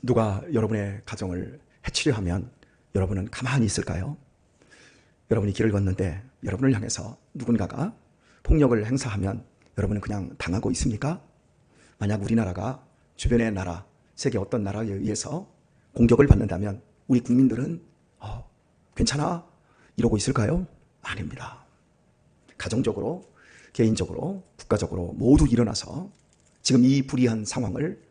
누가 여러분의 가정을 해치려 하면 여러분은 가만히 있을까요? 여러분이 길을 걷는데 여러분을 향해서 누군가가 폭력을 행사하면 여러분은 그냥 당하고 있습니까? 만약 우리나라가 주변의 나라, 세계 어떤 나라에 의해서 공격을 받는다면 우리 국민들은 괜찮아? 이러고 있을까요? 아닙니다. 가정적으로, 개인적으로, 국가적으로 모두 일어나서 지금 이 불이한 상황을,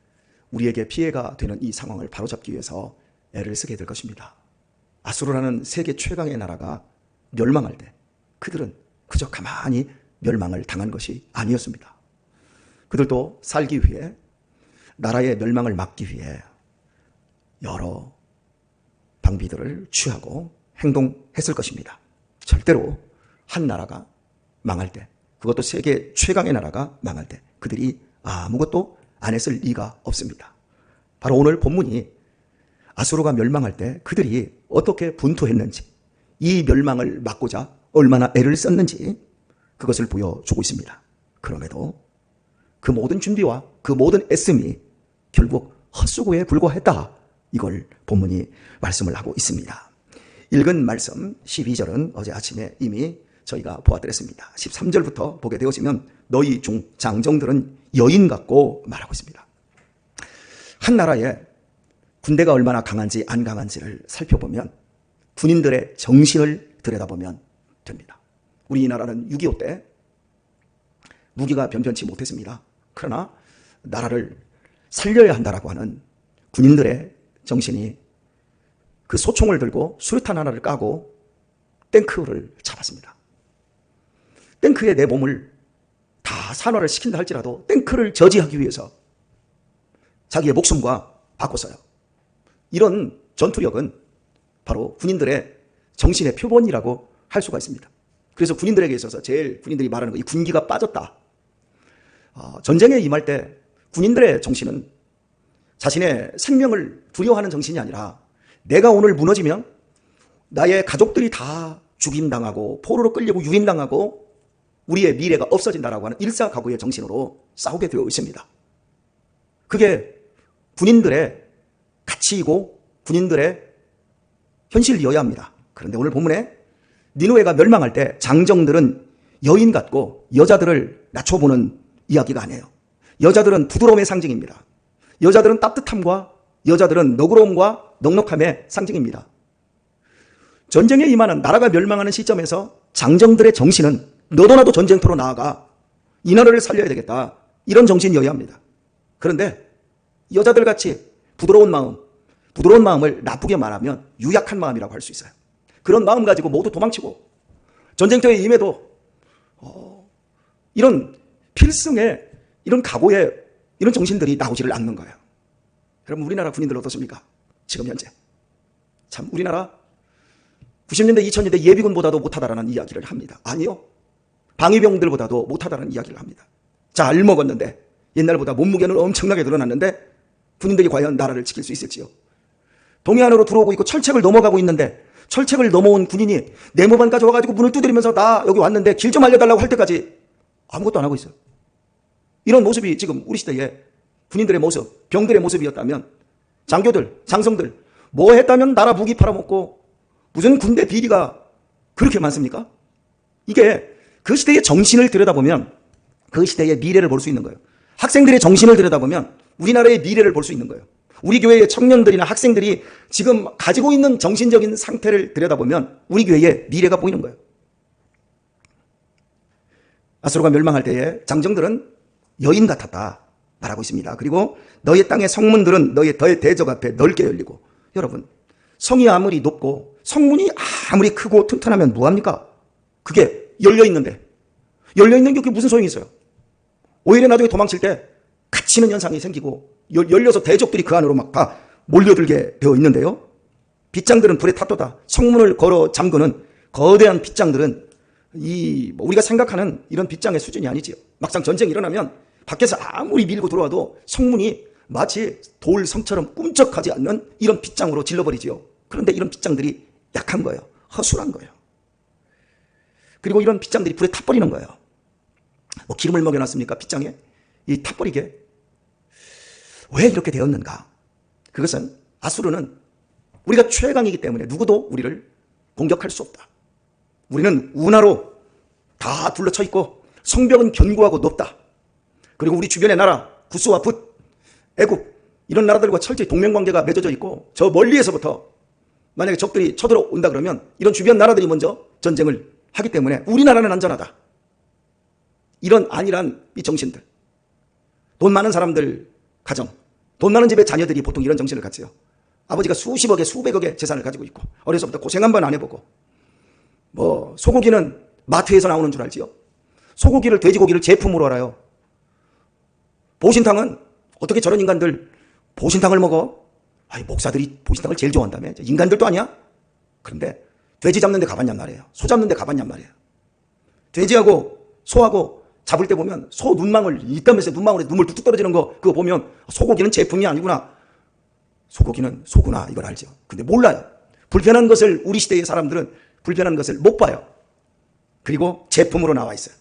우리에게 피해가 되는 이 상황을 바로잡기 위해서 애를 쓰게 될 것입니다. 아수르라는 세계 최강의 나라가 멸망할 때 그들은 그저 가만히 멸망을 당한 것이 아니었습니다. 그들도 살기 위해, 나라의 멸망을 막기 위해 여러 방비들을 취하고 행동했을 것입니다. 절대로 한 나라가 망할 때, 그것도 세계 최강의 나라가 망할 때 그들이 아무것도 안 했을 리가 없습니다. 바로 오늘 본문이 아수르가 멸망할 때 그들이 어떻게 분투했는지, 이 멸망을 막고자 얼마나 애를 썼는지 그것을 보여주고 있습니다. 그럼에도 그 모든 준비와 그 모든 애씀이 결국 헛수고에 불과했다, 이걸 본문이 말씀을 하고 있습니다. 읽은 말씀 12절은 어제 아침에 이미 저희가 보아드렸습니다. 13절부터 보게 되어지면 너희 중 장정들은 여인 같고 말하고 있습니다. 한 나라의 군대가 얼마나 강한지 안 강한지를 살펴보면 군인들의 정신을 들여다보면 됩니다. 우리나라는 6.25 때 무기가 변변치 못했습니다. 그러나 나라를 살려야 한다라고 하는 군인들의 정신이 그 소총을 들고 수류탄 하나를 까고 탱크를 잡았습니다. 탱크에 내 몸을 다 산화를 시킨다 할지라도 탱크를 저지하기 위해서 자기의 목숨과 바꿨어요. 이런 전투력은 바로 군인들의 정신의 표본이라고 할 수가 있습니다. 그래서 군인들에게 있어서 제일 군인들이 말하는 거, 이 군기가 빠졌다. 전쟁에 임할 때 군인들의 정신은 자신의 생명을 두려워하는 정신이 아니라 내가 오늘 무너지면 나의 가족들이 다 죽임당하고 포로로 끌리고 유인당하고 우리의 미래가 없어진다라고 하는 일사각오의 정신으로 싸우게 되어 있습니다. 그게 군인들의 가치이고 군인들의 현실이어야 합니다. 그런데 오늘 본문에 니느웨가 멸망할 때 장정들은 여인 같고 여자들을 낮춰보는 이야기가 아니에요. 여자들은 부드러움의 상징입니다. 여자들은 따뜻함과, 여자들은 너그러움과 넉넉함의 상징입니다. 전쟁에 임하는, 나라가 멸망하는 시점에서 장정들의 정신은 너도 나도 전쟁터로 나아가 이 나라를 살려야 되겠다, 이런 정신이어야 합니다. 그런데 여자들같이 부드러운 마음을 나쁘게 말하면 유약한 마음이라고 할 수 있어요. 그런 마음 가지고 모두 도망치고 전쟁터에 임해도 이런 필승의, 이런 각오의 이런 정신들이 나오지를 않는 거예요. 여러분, 우리나라 군인들 어떻습니까? 지금 현재 참 우리나라 90년대 2000년대 예비군보다도 못하다라는 이야기를 합니다. 아니요, 방위병들보다도 못하다는 이야기를 합니다. 잘 먹었는데, 옛날보다 몸무게는 엄청나게 늘어났는데 군인들이 과연 나라를 지킬 수 있을지요? 동해안으로 들어오고 있고 철책을 넘어가고 있는데 철책을 넘어온 군인이 네모반까지 와가지고 문을 두드리면서 나 여기 왔는데 길 좀 알려달라고 할 때까지 아무것도 안 하고 있어요. 이런 모습이 지금 우리 시대의 군인들의 모습, 병들의 모습이었다면, 장교들, 장성들 뭐 했다면 나라 무기 팔아먹고 무슨 군대 비리가 그렇게 많습니까? 이게 그 시대의 정신을 들여다보면 그 시대의 미래를 볼 수 있는 거예요. 학생들의 정신을 들여다보면 우리나라의 미래를 볼 수 있는 거예요. 우리 교회의 청년들이나 학생들이 지금 가지고 있는 정신적인 상태를 들여다보면 우리 교회의 미래가 보이는 거예요. 아수르가 멸망할 때에 장정들은 여인 같았다 말하고 있습니다. 그리고 너의 땅의 성문들은 너의 대적 앞에 넓게 열리고, 여러분, 성이 아무리 높고 성문이 아무리 크고 튼튼하면 뭐합니까? 그게 열려있는데, 열려있는 게 그게 무슨 소용이 있어요? 오히려 나중에 도망칠 때 갇히는 현상이 생기고 열려서 대적들이 그 안으로 막 다 몰려들게 되어 있는데요. 빗장들은 불에 탔도다. 성문을 걸어 잠그는 거대한 빗장들은 우리가 생각하는 이런 빗장의 수준이 아니지요. 막상 전쟁이 일어나면 밖에서 아무리 밀고 들어와도 성문이 마치 돌성처럼 꿈쩍하지 않는 이런 빗장으로 질러버리지요. 그런데 이런 빗장들이 약한 거예요. 허술한 거예요. 그리고 이런 빗장들이 불에 타버리는 거예요. 뭐 기름을 먹여놨습니까? 빗장에? 이 타버리게. 왜 이렇게 되었는가? 그것은 아수르는 우리가 최강이기 때문에 누구도 우리를 공격할 수 없다. 우리는 운하로 다 둘러쳐 있고 성벽은 견고하고 높다. 그리고 우리 주변의 나라 구스와 붓, 애굽 이런 나라들과 철저히 동맹관계가 맺어져 있고 저 멀리에서부터 만약에 적들이 쳐들어온다 그러면 이런 주변 나라들이 먼저 전쟁을 하기 때문에 우리나라는 안전하다. 이런 안일한 이 정신들, 돈 많은 사람들 가정, 돈 많은 집의 자녀들이 보통 이런 정신을 갖지요. 아버지가 수십억에 수백억의 재산을 가지고 있고 어려서부터 고생 한 번 안 해보고 뭐 소고기는 마트에서 나오는 줄 알지요. 소고기를 돼지고기를 제품으로 알아요. 보신탕은 어떻게 저런 인간들 보신탕을 먹어? 아이, 목사들이 보신탕을 제일 좋아한다며. 인간들도 아니야? 그런데 돼지 잡는 데 가봤냔 말이에요. 소 잡는 데 가봤냔 말이에요. 돼지하고 소하고 잡을 때 보면 소 눈망울, 입담에서 눈망울에 눈물 뚝뚝 떨어지는 거 그거 보면 소고기는 제품이 아니구나. 소고기는 소구나 이걸 알죠. 근데 몰라요. 불편한 것을 우리 시대의 사람들은 불편한 것을 못 봐요. 그리고 제품으로 나와 있어요.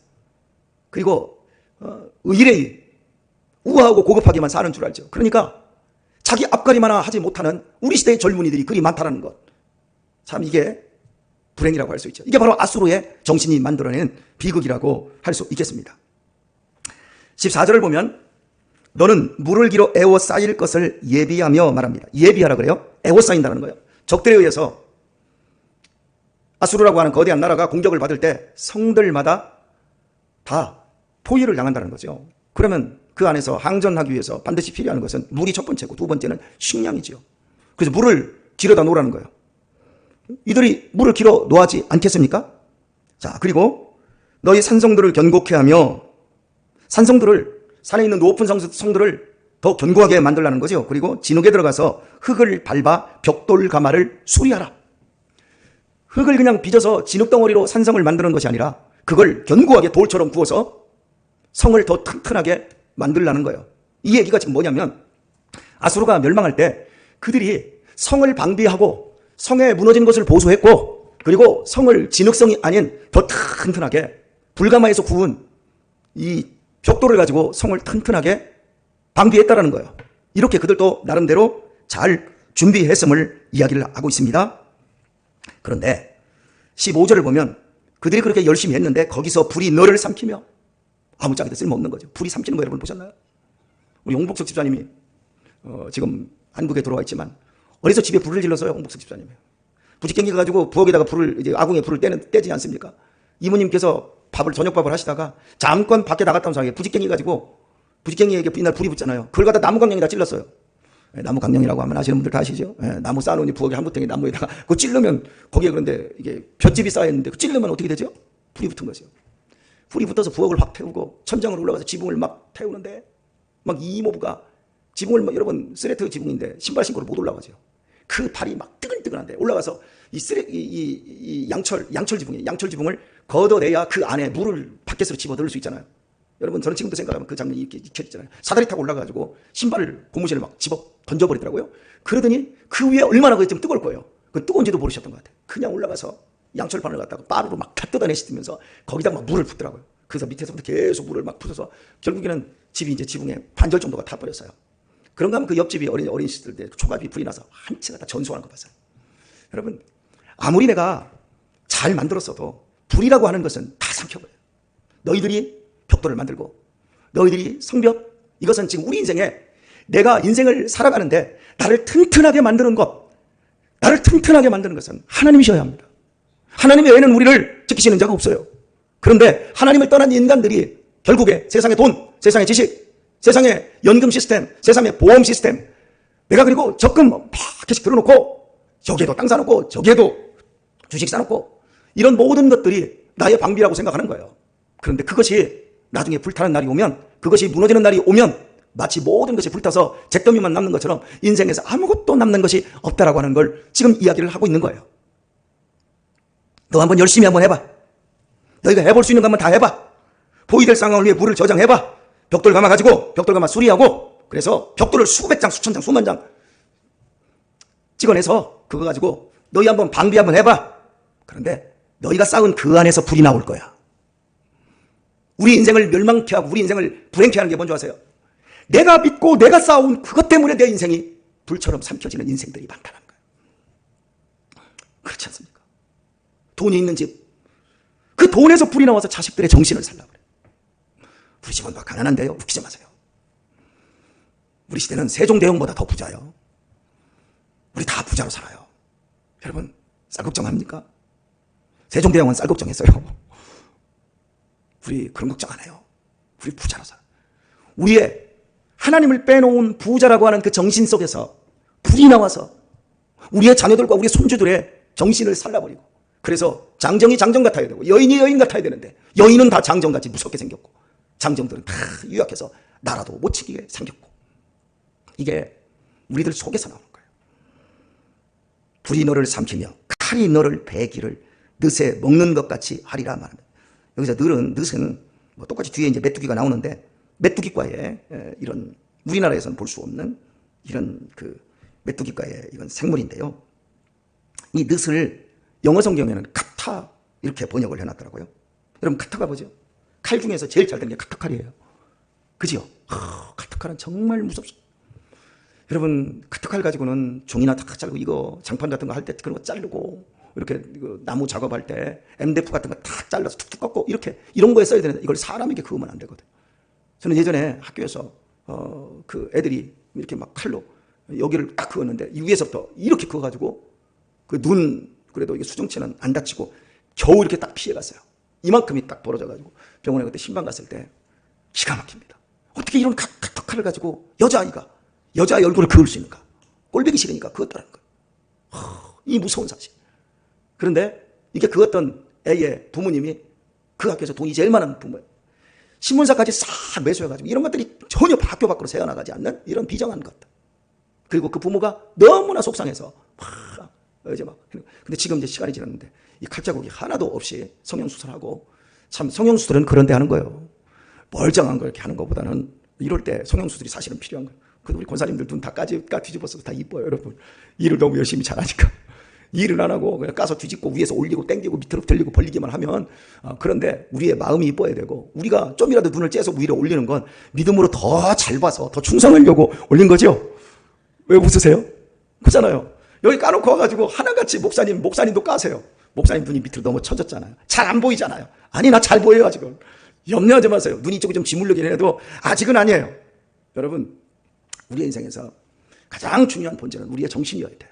그리고 의례 우아하고 고급하게만 사는 줄 알죠. 그러니까 자기 앞가림 하나 하지 못하는 우리 시대의 젊은이들이 그리 많다는 것. 참 이게 불행이라고 할 수 있죠. 이게 바로 아수르의 정신이 만들어낸 비극이라고 할 수 있겠습니다. 14절을 보면 너는 물을 길어 에워싸일 것을 예비하며 말합니다. 예비하라 그래요. 에워싸인다는 거예요. 적들에 의해서 아수르라고 하는 거대한 나라가 공격을 받을 때 성들마다 다 포위를 당한다는 거죠. 그러면 그 안에서 항전하기 위해서 반드시 필요한 것은 물이 첫 번째고 두 번째는 식량이지요. 그래서 물을 길어다 놓으라는 거예요. 이들이 물을 길어 놓아지 않겠습니까? 자, 그리고 너희 산성들을 견고케 하며 산성들을 산에 있는 높은 성들을 더 견고하게 만들라는 거죠. 그리고 진흙에 들어가서 흙을 밟아 벽돌 가마를 수리하라. 흙을 그냥 빚어서 진흙덩어리로 산성을 만드는 것이 아니라 그걸 견고하게 돌처럼 구워서 성을 더 튼튼하게 만들라는 거예요. 이 얘기가 지금 뭐냐면 아수르가 멸망할 때 그들이 성을 방비하고 성에 무너진 것을 보수했고 그리고 성을 진흙성이 아닌 더 튼튼하게 불가마에서 구운 이 벽돌을 가지고 성을 튼튼하게 방비했다라는 거예요. 이렇게 그들도 나름대로 잘 준비했음을 이야기를 하고 있습니다. 그런데 15절을 보면 그들이 그렇게 열심히 했는데 거기서 불이 너를 삼키며 아무짝에도 쓸모없는 거죠. 불이 삼키는 거 여러분 보셨나요? 우리 홍복석 집사님이 지금 한국에 들어와 있지만 어디서 집에 불을 질러서요. 홍복석 집사님이 부지깽이 가지고 부엌에다가 불을 이제 아궁에 불을 떼지 않습니까? 이모님께서 저녁밥을 하시다가 잠깐 밖에 나갔다는 사이에 부지깽이 가지고 부지깽이에게 이날 불이 붙잖아요. 그걸 갖다 나무 강령에다 찔렀어요. 나무 강령이라고 하면 아시는 분들 다 아시죠? 나무 쌓아놓은 부엌에 한 부탱이 나무에다가 그거 찔르면 거기에 그런데 이게 볏짚이 쌓여있는데 그 찔르면 어떻게 되죠? 불이 붙은 거죠. 불이 붙어서 부엌을 확 태우고 천장으로 올라가서 지붕을 막 태우는데 막 이모부가 지붕을 막 여러분 스레트 지붕인데 신발 신고를 못 올라가죠. 그 발이 막 뜨근뜨근한데 올라가서 이 양철 지붕이에요. 양철 지붕을 걷어내야 그 안에 물을 바켓으로 집어넣을 수 있잖아요. 여러분 저는 지금도 생각하면 그 장면이 이렇게 익혀지잖아요. 사다리 타고 올라가가지고 신발을 고무신을 막 집어 던져버리더라고요. 그러더니 그 위에 얼마나 그랬으면 뜨거울 거예요. 그 뜨거운지도 모르셨던 것 같아요. 그냥 올라가서 양철판을 갖다가 빠르로 막 다 뜯어내시면서 거기다 막 물을 붓더라고요. 그래서 밑에서부터 계속 물을 막 붓어서 결국에는 집이 이제 지붕에 반절 정도가 타버렸어요. 그런가 하면 그 옆집이 어린 시절 때 초가집이 불이 나서 한 채가 다 전소하는 거 봤어요. 여러분 아무리 내가 잘 만들었어도 불이라고 하는 것은 다 삼켜버려요. 너희들이 벽돌을 만들고 너희들이 성벽 이것은 지금 우리 인생에 내가 인생을 살아가는데 나를 튼튼하게 만드는 것 나를 튼튼하게 만드는 것은 하나님이셔야 합니다. 하나님 외에는 우리를 지키시는 자가 없어요. 그런데 하나님을 떠난 인간들이 결국에 세상의 돈, 세상의 지식, 세상의 연금 시스템, 세상의 보험 시스템 내가 그리고 적금 막 개씩 들어놓고 저기에도 땅 사놓고 저기에도 주식 사놓고 이런 모든 것들이 나의 방비라고 생각하는 거예요. 그런데 그것이 나중에 불타는 날이 오면 그것이 무너지는 날이 오면 마치 모든 것이 불타서 잿더미만 남는 것처럼 인생에서 아무것도 남는 것이 없다라고 하는 걸 지금 이야기를 하고 있는 거예요. 너 한번 열심히 한번 해봐. 너희가 해볼 수 있는 거 한번 다 해봐. 포위될 상황을 위해 불을 저장해봐. 벽돌 가마 가지고 벽돌 가마 수리하고 그래서 벽돌을 수백 장, 수천 장, 수만 장 찍어내서 그거 가지고 너희 한번 방비 한번 해봐. 그런데 너희가 쌓은 그 안에서 불이 나올 거야. 우리 인생을 멸망케 하고 우리 인생을 불행케 하는 게 뭔지 아세요? 내가 믿고 내가 쌓아온 그것 때문에 내 인생이 불처럼 삼켜지는 인생들이 많다는 거예요. 그렇지 않습니까? 돈이 있는 집, 그 돈에서 불이 나와서 자식들의 정신을 살라고 그래요. 우리 집은 막 가난한데요. 웃기지 마세요. 우리 시대는 세종대왕보다 더 부자요. 우리 다 부자로 살아요. 여러분 쌀걱정합니까? 세종대왕은 쌀걱정했어요. 우리 그런 걱정 안 해요. 우리 부자로 살아요. 우리의 하나님을 빼놓은 부자라고 하는 그 정신 속에서 불이 나와서 우리의 자녀들과 우리 손주들의 정신을 살라버리고, 그래서 장정이 장정 같아야 되고 여인이 여인 같아야 되는데 여인은 다 장정같이 무섭게 생겼고 장정들은 다 유약해서 나라도 못 지키게 생겼고, 이게 우리들 속에서 나오는 거예요. 불이 너를 삼키며 칼이 너를 베기를 늦에 먹는 것 같이 하리라 말합니다. 여기서 늦은 뭐 똑같이 뒤에 이제 메뚜기가 나오는데, 메뚜기과에 이런 우리나라에서는 볼 수 없는 이런 그 메뚜기과의 이건 생물인데요. 이 늦을 영어 성경에는 카타 이렇게 번역을 해놨더라고요. 여러분 카타가 뭐죠? 칼 중에서 제일 잘 되는 게 카타칼이에요. 그죠? 카타칼은 정말 무섭습니다. 여러분 카타칼 가지고는 종이나 탁 자르고 이거 장판 같은 거 할 때 그런 거 자르고, 이렇게 나무 작업할 때 MDF 같은 거 탁 잘라서 툭툭 꺾고 이렇게 이런 거에 써야 되는데 이걸 사람에게 그으면 안 되거든요. 저는 예전에 학교에서 그 애들이 이렇게 막 칼로 여기를 딱 그었는데 이 위에서부터 이렇게 그어가지고 그 눈 그래도 이게 수정체는 안 다치고 겨우 이렇게 딱 피해갔어요. 이만큼이 딱 벌어져가지고 병원에 그때 신방 갔을 때 기가 막힙니다. 어떻게 이런 카타칼을 가지고 여자아이가 여자의 얼굴을 그을 수 있는가? 꼴보기 싫으니까 그었다는 거예요. 이 무서운 사실. 그런데 이게 그었던 애의 부모님이 그 학교에서 돈이 제일 많은 부모예요. 신문사까지 싹 매수해가지고 이런 것들이 전혀 학교 밖으로 새어나가지 않는 이런 비정한 것들. 그리고 그 부모가 너무나 속상해서 이제 막. 근데 지금 이제 시간이 지났는데 이 칼자국이 하나도 없이 성형수술하고, 참 성형수술은 그런 데 하는 거예요. 멀쩡한 걸 이렇게 하는 것보다는 이럴 때 성형수술이 사실은 필요한 거예요. 근데 우리 권사님들 눈 다 뒤집어서 다 이뻐요, 여러분. 일을 너무 열심히 잘하니까. 일을 안 하고 그냥 까서 뒤집고 위에서 올리고 땡기고 밑으로 들리고 벌리기만 하면, 그런데 우리의 마음이 이뻐야 되고, 우리가 좀이라도 눈을 째서 위로 올리는 건 믿음으로 더 잘 봐서 더 충성하려고 올린 거죠. 왜 웃으세요? 그렇잖아요. 여기 까놓고 와가지고 하나같이 목사님도 까세요. 목사님 눈이 밑으로 너무 쳐졌잖아요. 잘 안 보이잖아요. 아니 나 잘 보여요 아직은. 염려하지 마세요. 눈이 조금 좀 짓물르긴 해도 아직은 아니에요. 여러분 우리의 인생에서 가장 중요한 본질은 우리의 정신이어야 돼요.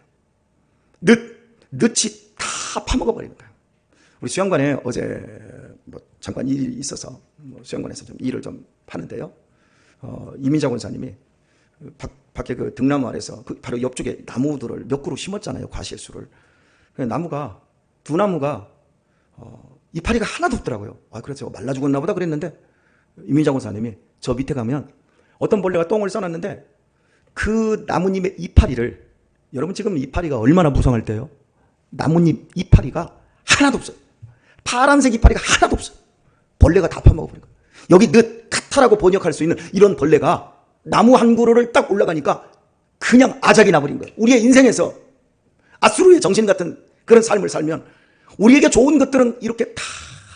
늦이 다 파먹어버리는 거예요. 우리 수양관에 어제 뭐 잠깐 일이 있어서 수양관에서 좀 일을 좀 하는데요. 이민자 권사님이 밖에 그 등나무 아래서 그 바로 옆쪽에 나무들을 몇 그루 심었잖아요. 과실수를. 나무가 두 나무가 이파리가 하나도 없더라고요. 그래서 말라 죽었나 보다 그랬는데, 이민자 권사님이 저 밑에 가면 어떤 벌레가 똥을 싸놨는데 그 나무님의 이파리를, 여러분 지금 이파리가 얼마나 무성할 때요? 나뭇잎 이파리가 하나도 없어요. 파란색 이파리가 하나도 없어요. 벌레가 다 파먹어버린 거예요. 여기 카타라고 번역할 수 있는 이런 벌레가 나무 한 그루를 딱 올라가니까 그냥 아작이 나버린 거예요. 우리의 인생에서 아수르의 정신 같은 그런 삶을 살면 우리에게 좋은 것들은 이렇게 다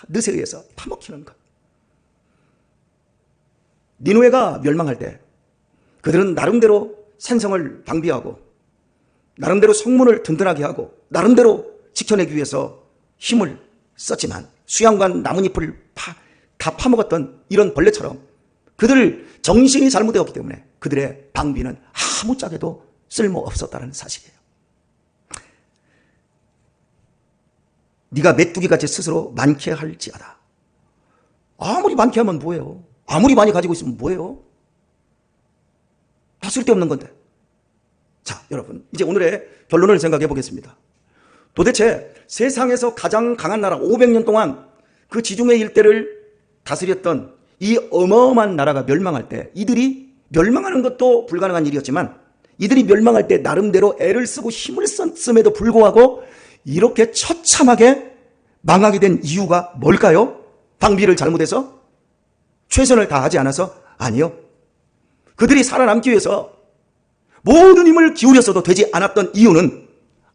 늦에 의해서 파먹히는 거예요. 니느웨가 멸망할 때 그들은 나름대로 산성을 방비하고 나름대로 성문을 든든하게 하고 나름대로 지켜내기 위해서 힘을 썼지만 수양관 나뭇잎을 다 파먹었던 이런 벌레처럼 그들 정신이 잘못되었기 때문에 그들의 방비는 아무짝에도 쓸모없었다는 사실이에요. 네가 메뚜기같이 스스로 많게 할지어다. 아무리 많게 하면 뭐예요? 아무리 많이 가지고 있으면 뭐예요? 다 쓸데없는 건데. 자, 여러분 이제 오늘의 결론을 생각해 보겠습니다. 도대체 세상에서 가장 강한 나라 500년 동안 그 지중해 일대를 다스렸던 이 어마어마한 나라가 멸망할 때, 이들이 멸망하는 것도 불가능한 일이었지만 이들이 멸망할 때 나름대로 애를 쓰고 힘을 썼음에도 불구하고 이렇게 처참하게 망하게 된 이유가 뭘까요? 방비를 잘못해서? 최선을 다하지 않아서? 아니요. 그들이 살아남기 위해서 모든 힘을 기울였어도 되지 않았던 이유는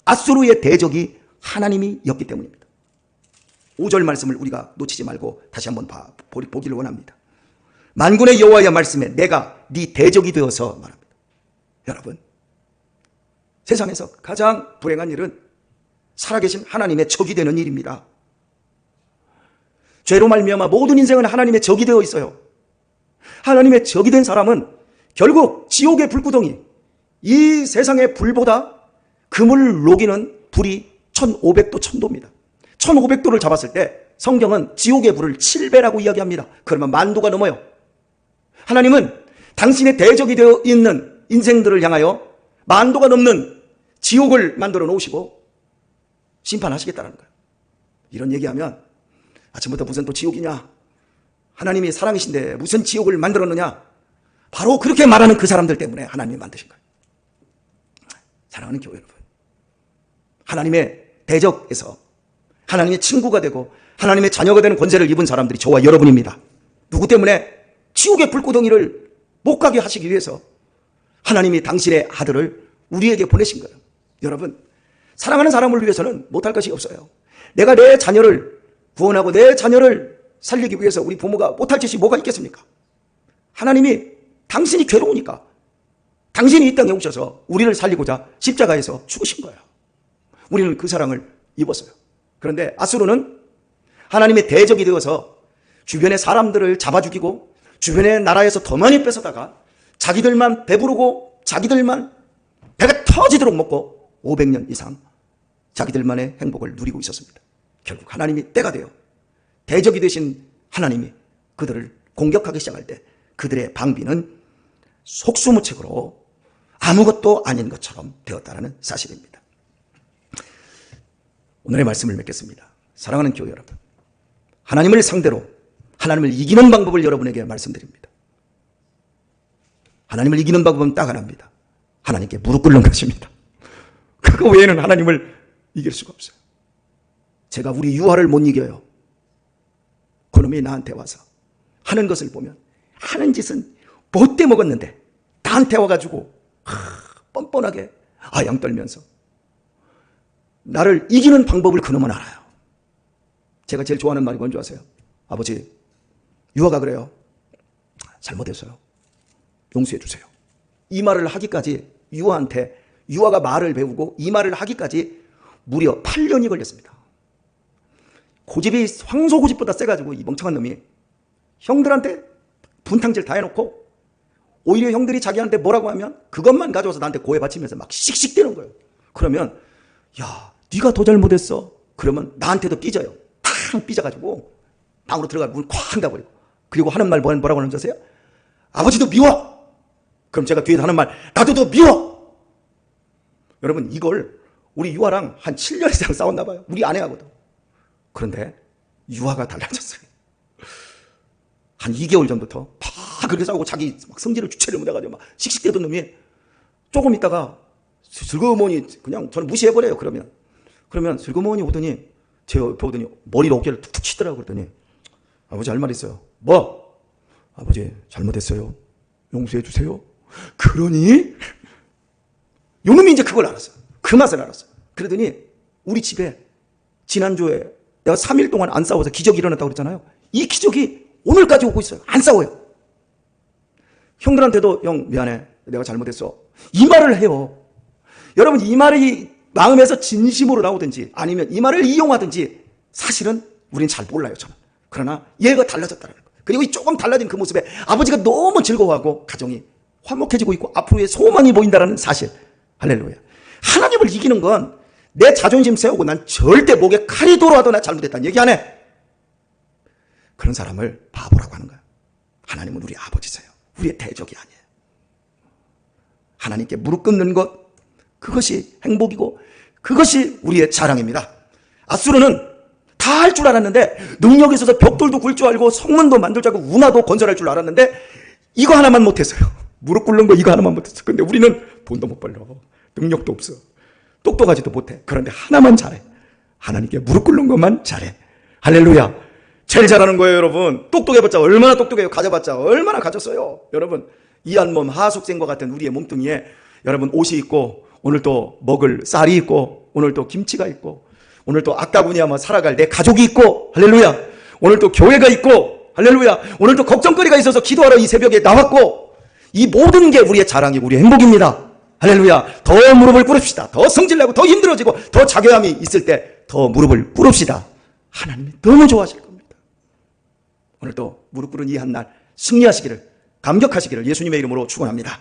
아수르의 대적이 하나님이었기 때문입니다. 5절 말씀을 우리가 놓치지 말고 다시 한번 보기를 원합니다. 만군의 여호와의 말씀에 내가 네 대적이 되어서 말합니다. 여러분, 세상에서 가장 불행한 일은 살아계신 하나님의 적이 되는 일입니다. 죄로 말미암아 모든 인생은 하나님의 적이 되어 있어요. 하나님의 적이 된 사람은 결국 지옥의 불구덩이, 이 세상의 불보다 금을 녹이는 불이 1500도, 1000도입니다. 1500도를 잡았을 때 성경은 지옥의 불을 7배라고 이야기합니다. 그러면 10,000도가 넘어요. 하나님은 당신의 대적이 되어 있는 인생들을 향하여 10,000도가 넘는 지옥을 만들어 놓으시고 심판하시겠다는 거예요. 이런 얘기하면 아침부터 무슨 또 지옥이냐, 하나님이 사랑이신데 무슨 지옥을 만들었느냐, 바로 그렇게 말하는 그 사람들 때문에 하나님이 만드신 거예요. 사랑하는 교회 여러분, 하나님의 대적에서 하나님의 친구가 되고 하나님의 자녀가 되는 권세를 입은 사람들이 저와 여러분입니다. 누구 때문에? 지옥의 불구덩이를 못 가게 하시기 위해서 하나님이 당신의 아들을 우리에게 보내신 거예요. 여러분, 사랑하는 사람을 위해서는 못할 것이 없어요. 내가 내 자녀를 구원하고 내 자녀를 살리기 위해서 우리 부모가 못할 짓이 뭐가 있겠습니까? 하나님이 당신이 괴로우니까 당신이 이 땅에 오셔서 우리를 살리고자 십자가에서 죽으신 거예요. 우리는 그 사랑을 입었어요. 그런데 아수르는 하나님의 대적이 되어서 주변의 사람들을 잡아 죽이고 주변의 나라에서 더 많이 뺏어다가 자기들만 배부르고 자기들만 배가 터지도록 먹고 500년 이상 자기들만의 행복을 누리고 있었습니다. 결국 하나님이 때가 되어 대적이 되신 하나님이 그들을 공격하기 시작할 때 그들의 방비는 속수무책으로 아무것도 아닌 것처럼 되었다는 사실입니다. 오늘의 말씀을 맺겠습니다. 사랑하는 교회 여러분, 하나님을 상대로 하나님을 이기는 방법을 여러분에게 말씀드립니다. 하나님을 이기는 방법은 딱 하나입니다. 하나님께 무릎 꿇는 것입니다. 그거 외에는 하나님을 이길 수가 없어요. 제가 우리 유아를 못 이겨요. 그놈이 나한테 와서 하는 것을 보면 하는 짓은 못돼 먹었는데 나한테 와가지고 뻔뻔하게 아양 떨면서 나를 이기는 방법을 그놈은 알아요. 제가 제일 좋아하는 말이 뭔지 아세요? 아버지, 유아가 그래요. 잘못했어요. 용서해 주세요. 이 말을 하기까지 유아한테, 유아가 말을 배우고 이 말을 하기까지 무려 8년이 걸렸습니다. 고집이 황소고집보다 세가지고 이 멍청한 놈이 형들한테 분탕질 다 해놓고 오히려 형들이 자기한테 뭐라고 하면 그것만 가져와서 나한테 고해 바치면서 막 씩씩대는 거예요. 그러면 야, 네가 더 잘못했어. 그러면 나한테도 삐져요. 탕 삐져가지고 방으로 들어가 문 쾅 닫아버리고, 그리고 하는 말 뭐라고 하는지 아세요? 아버지도 미워. 그럼 제가 뒤에서 하는 말, 나도 더 미워. 여러분, 이걸 우리 유아랑 한 7년 이상 싸웠나 봐요. 우리 아내하고도. 그런데 유아가 달라졌어요. 한 2개월 전부터 다 그렇게 싸우고 자기 막 성질을 주체를 못해가지고 막 씩씩대던 놈이 조금 있다가 슬그머니 그냥 저를 무시해버려요. 그러면 슬그머니 오더니 제 옆에 오더니 머리로 어깨를 툭툭 치더라고. 그랬더니 아버지 할 말 있어요. 뭐? 아버지 잘못했어요. 용서해 주세요. 그러니? 요놈이 이제 그걸 알았어요. 그 맛을 알았어요. 그러더니 우리 집에 지난주에 내가 3일 동안 안 싸워서 기적이 일어났다고 그랬잖아요. 이 기적이 오늘까지 오고 있어요. 안 싸워요. 형들한테도 형 미안해. 내가 잘못했어. 이 말을 해요. 여러분, 이 말이 마음에서 진심으로 나오든지 아니면 이 말을 이용하든지 사실은 우리는 잘 몰라요. 저는. 그러나 얘가 달라졌다는 거예요. 그리고 이 조금 달라진 그 모습에 아버지가 너무 즐거워하고 가정이 화목해지고 있고 앞으로의 소망이 보인다는 사실. 할렐루야. 하나님을 이기는 건 내 자존심 세우고 난 절대 목에 칼이 돌아와도 나 잘못했다는 얘기 안 해. 그런 사람을 바보라고 하는 거야. 하나님은 우리 아버지세요. 우리의 대적이 아니에요. 하나님께 무릎 꿇는 것, 그것이 행복이고 그것이 우리의 자랑입니다. 아수르는 다 할 줄 알았는데, 능력이 있어서 벽돌도 굴 줄 알고 성문도 만들 줄 알고 운하도 건설할 줄 알았는데 이거 하나만 못했어요. 무릎 꿇는 거 이거 하나만 못했어. 근데 우리는 돈도 못 벌려, 능력도 없어, 똑똑하지도 못해. 그런데 하나만 잘해. 하나님께 무릎 꿇는 것만 잘해. 할렐루야. 제일 잘하는 거예요. 여러분, 똑똑해봤자 얼마나 똑똑해요. 가져봤자 얼마나 가졌어요. 여러분, 이한몸 하숙생과 같은 우리의 몸뚱이에 여러분 옷이 있고, 오늘 또 먹을 쌀이 있고, 오늘 또 김치가 있고, 오늘 또 아까부니아마 살아갈 내 가족이 있고, 할렐루야. 오늘 또 교회가 있고, 할렐루야. 오늘 또 걱정거리가 있어서 기도하러 이 새벽에 나왔고, 이 모든 게 우리의 자랑이고 우리의 행복입니다. 할렐루야. 더 무릎을 꿇읍시다. 더 성질내고 더 힘들어지고 더 자괴감이 있을 때 더 무릎을 꿇읍시다. 하나님이 너무 좋아하실 겁니다. 오늘도 무릎 꿇은 이 한 날 승리하시기를, 감격하시기를 예수님의 이름으로 축원합니다.